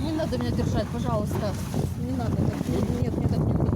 Не надо меня держать, пожалуйста. Не надо. Нет, мне так не удобно.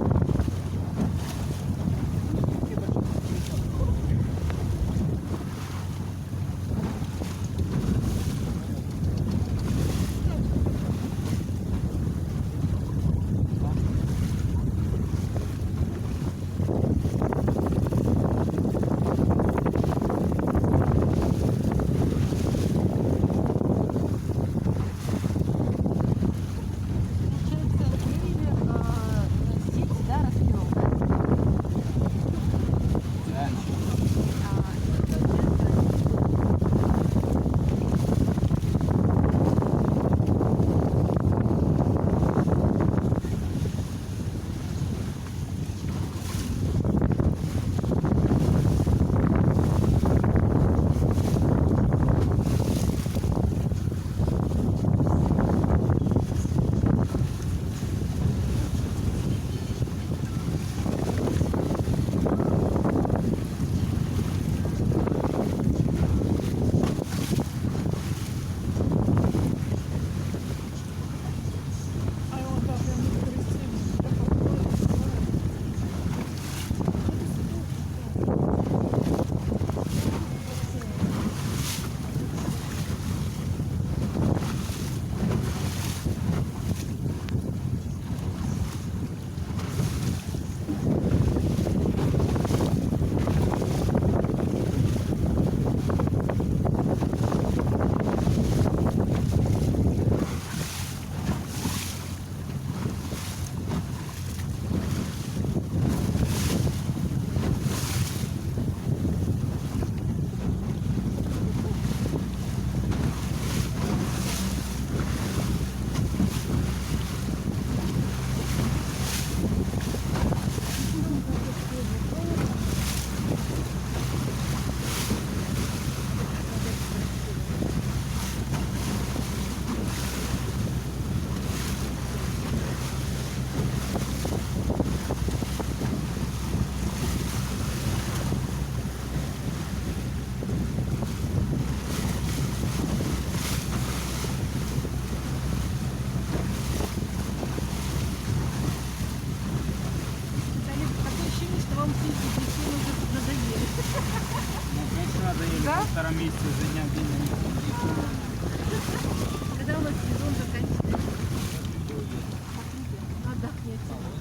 Да? В втором месяце за дня в день. Когда у нас сезон заканчивается? Отдохнете.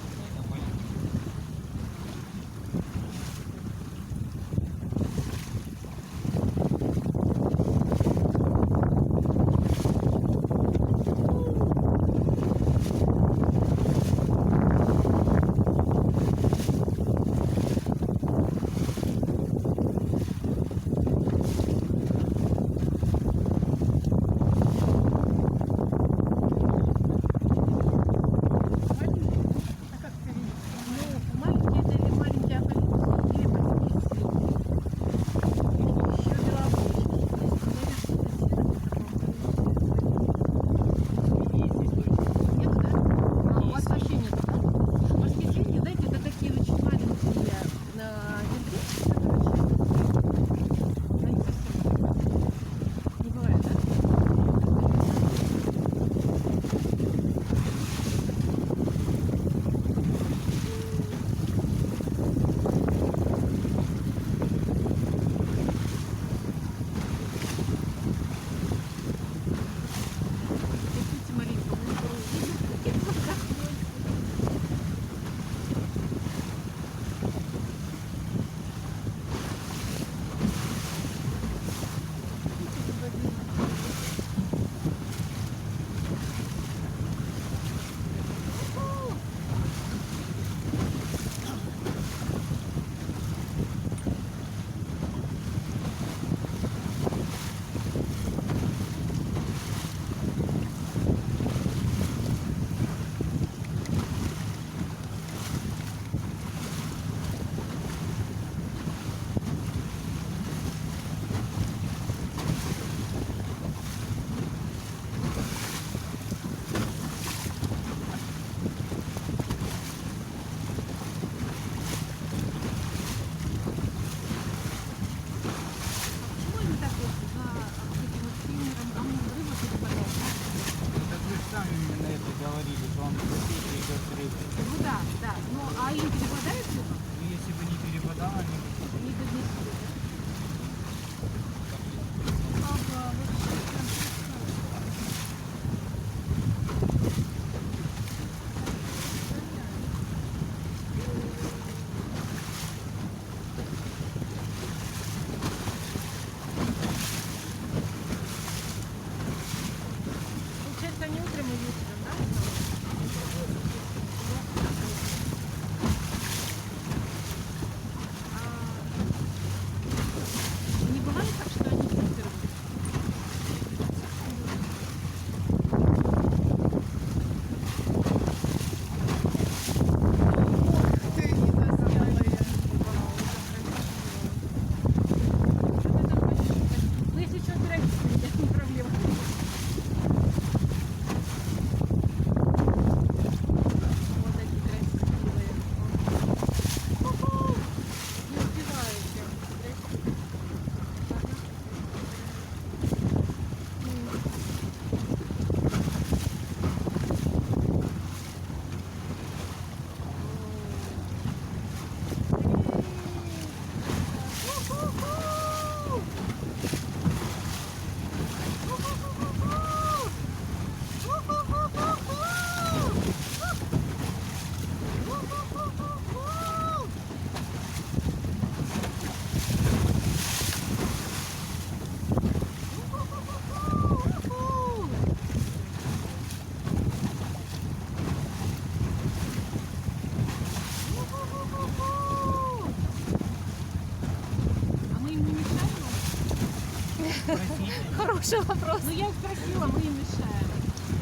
Спросите. Хороший вопрос. Ну я спросила, мы им мешаем.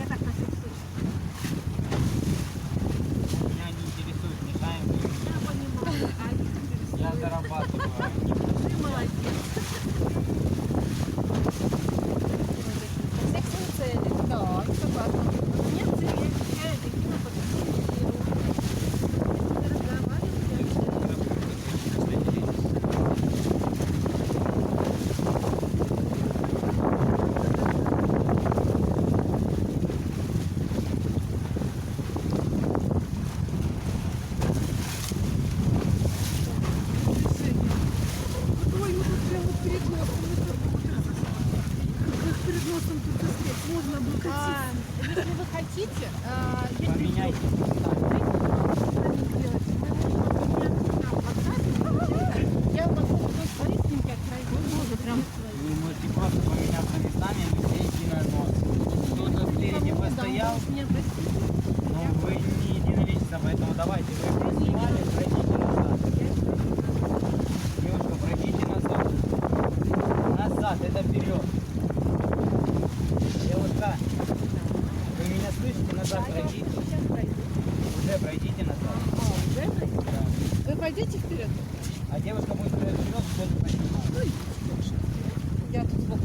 Я так на всякий случай. Меня не интересует, мешаем. Я понимаю, а их интересует. Я зарабатываю. Ты молодец. Все к своей цели. Да, согласна. Нет цели, я отвечаю, дельфина фотографирую. Разговариваю, я общаюсь. Ой, ну тут прямо перед носом. Как перед носом тут застрять? Можно облокотиться. Если вы хотите, если Поменяйте. я могу посмотреть с ним как пройду. Прям Вы можете просто поменяться местами, а не идти на нос. Кто-то спереди постоял, меня простите. но вы не единолично, поэтому давайте, вы снимали, пройдите назад. Девушка, пройдите назад. Назад, это вперед. Девушка, вы меня слышите? Назад пройдите. Сейчас пройду. Уже пройдите назад. Уже пройду? Да. Вы пойдете вперед? А девушка будет вперед, кто-то поснимает. Я тут сбоку.